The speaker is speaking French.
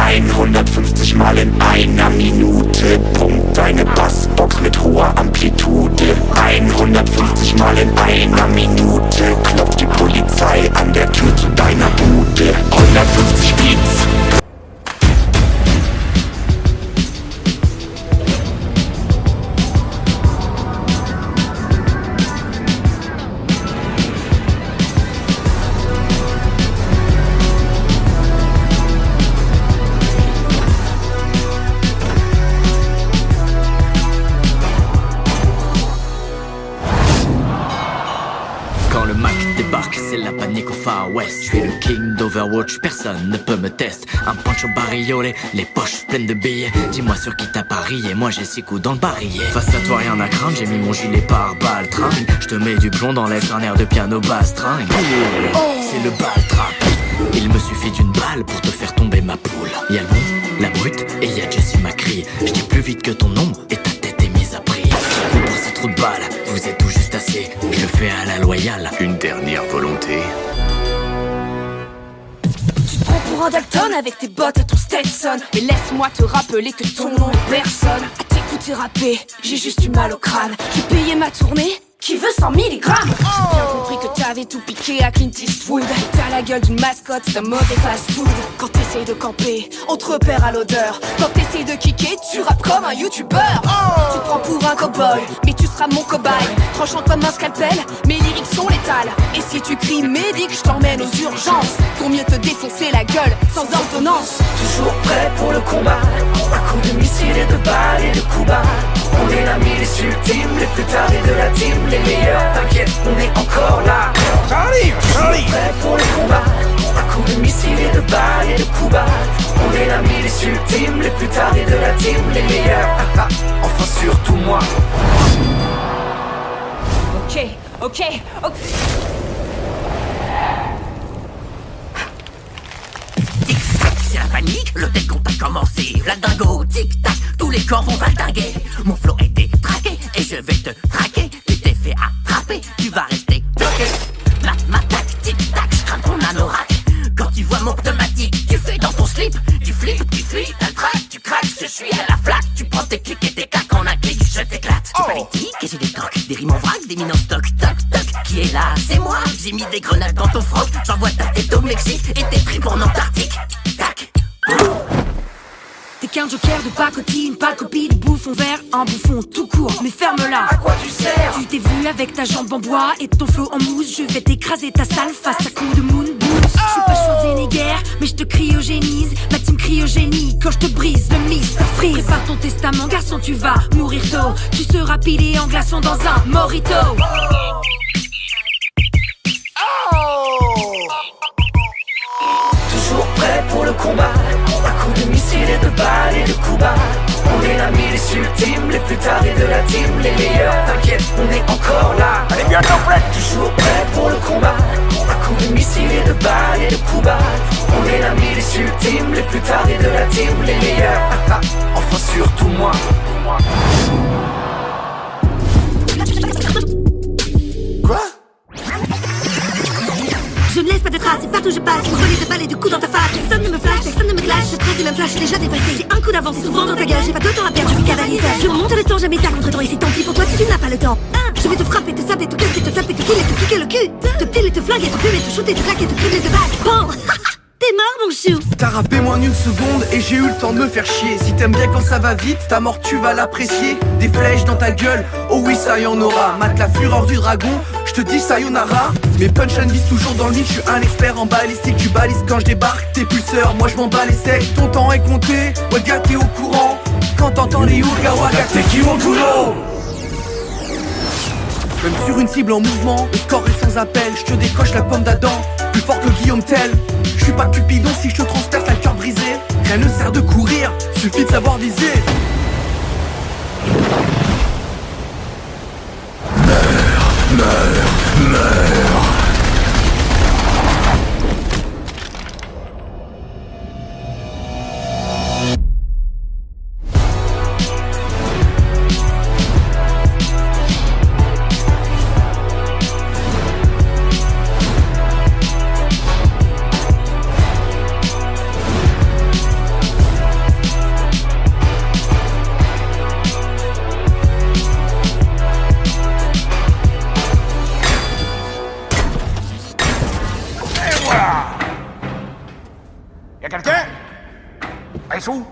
150 Mal in einer Minute. Pumpt deine Bassbox mit hoher Amplitude. 150 Mal in einer Minute. Klopft die Polizei an der Tür zu deiner Bude. 150 Beats. C'est la panique au Far West. Je suis le king d'Overwatch, personne ne peut me tester. Un poncho bariolé, les poches pleines de billets. Dis-moi sur qui t'as parié, moi j'ai 6 coups dans le barillet. Face à toi rien à craindre, j'ai mis mon gilet pare-balles tringue. Je te mets du plomb dans l'aise, un air de piano basse tringue. C'est le bal trap. Il me suffit d'une balle pour te faire tomber ma poule. Y'a le bon, la brute et y'a Jessie McCree. Je dis plus vite que ton nom et ta tête est mise à prix. Mais pour ces trous de balles, vous êtes tout juste assez. Je le fais à la loyale. Une dernière volonté. Tu te prends pour un Dalton avec tes bottes et ton Stetson. Et laisse-moi te rappeler que ton nom est personne. À t'écouter rapper, j'ai juste du mal au crâne. J'ai payé ma tournée. Qui veut 100 milligrammes? J'ai bien compris que t'avais tout piqué à Clint Eastwood. T'as la gueule d'une mascotte d'un mauvais fast-food. Quand t'essayes de camper, on te repère à l'odeur. Quand t'essayes de kicker, tu rappes comme un youtubeur. Tu te prends pour un cowboy, mais tu seras mon cobaye. Tranchant comme un scalpel, mes lyriques sont létales. Et si tu cries médic, je t'emmène aux urgences. Pour mieux te défoncer la gueule, sans ordonnance. Toujours prêt pour le combat. À coups de missiles et de balles et de coups bas. On est la milice ultime, les plus tarés de la team. Les meilleurs, t'inquiète, on est encore là. Charlie, Charlie. Prêt pour le combat. À coups de missiles et de balles et de coups bas. On est la milice ultime, les plus tarés de la team. Les meilleurs, enfin surtout moi. Ok. C'est la panique, le décompte a commencé. La dingo, tic-tac, tous les corps vont valdinguer. Mon flow a été traqué et je vais te traquer. Tu t'es fait attraper, tu vas rester bloqué. Ma tac, tic-tac, je crains ton anorak. Quand tu vois mon pneumatique, tu fais dans ton slip. Tu flippes, tu fuis, t'as le trac, tu craques. Je suis à la flaque, tu prends tes clics et tes claques en un clic, je t'éclate. J'ai pas les tics et j'ai des tocs, des rimes en vrac, des mines en stock, toc, toc. Qui est là? C'est moi, j'ai mis des grenades dans ton froc. J'envoie ta tête au Mexique et tes tripes en Antarctique. Tac. T'es qu'un joker de pacotille, pas copie de bouffon vert, un bouffon tout court, mais ferme-la. À quoi tu sers? Tu t'es vu avec ta jambe en bois et ton flow en mousse. Je vais t'écraser ta sale face à coups de moon boots. Je suis pas Schwarzenegger, mais je te cryogénise. Ma team cryogénie quand je te brise le Mr. Freeze. Prépare ton testament, garçon, tu vas mourir tôt. Tu seras pilé en glaçon dans un mojito. Toujours prêt pour le combat. À coups de missiles et de balles et de coups bas. On est la milice ultime, les plus tarés de la team. Les meilleurs, t'inquiète, on est encore là. Allez, bientôt prêt. Toujours prêt pour le combat. À coups de missiles et de balles et de coups bas. On est la milice ultime, les plus tarés de la team. Les meilleurs, enfin surtout moi. Quoi? Je ne laisse pas de traces, et partout je passe, une volée de balles et de coups dans ta face. Personne ne me flash, personne ne me clash, je trace les mêmes flashs, j'ai déjà dépassé. J'ai un coup d'avance, c'est souvent dans ta gueule, j'ai pas de temps à perdre, je suis cavalier. Je monte le temps, jamais ça contre temps, et c'est tant pis pour toi si tu n'as pas le temps. Je vais te frapper, te sabler, te casser, te taper, te killer, te kicker le cul. Te piler, te flinguer, te fumer, te shooter, te craquer, te cribler de bague. Bon, t'es mort mon chou. T'as rappé moins d'une seconde et j'ai eu le temps de me faire chier. Si t'aimes bien quand ça va vite, ta mort tu vas l'apprécier. Des flèches dans ta gueule, oh oui ça y en aura. Mate la fureur du dragon, je te dis sayonara. Mes punchlines visent toujours dans le vide, je suis un expert en balistique. Tu balises quand je débarque, tes pulseurs, moi je m'en bats les secs. Ton temps est compté, ouais gars t'es au courant. Quand t'entends les Uga Waga, t'es qui mon boulot. Même sur une cible en mouvement, le score est sans appel. Je te décoche la pomme d'Adam, plus fort que Guillaume Tell. Je suis pas Cupidon si je te transperce la cœur brisé. Rien ne sert de courir, suffit de savoir viser. Meurs. sous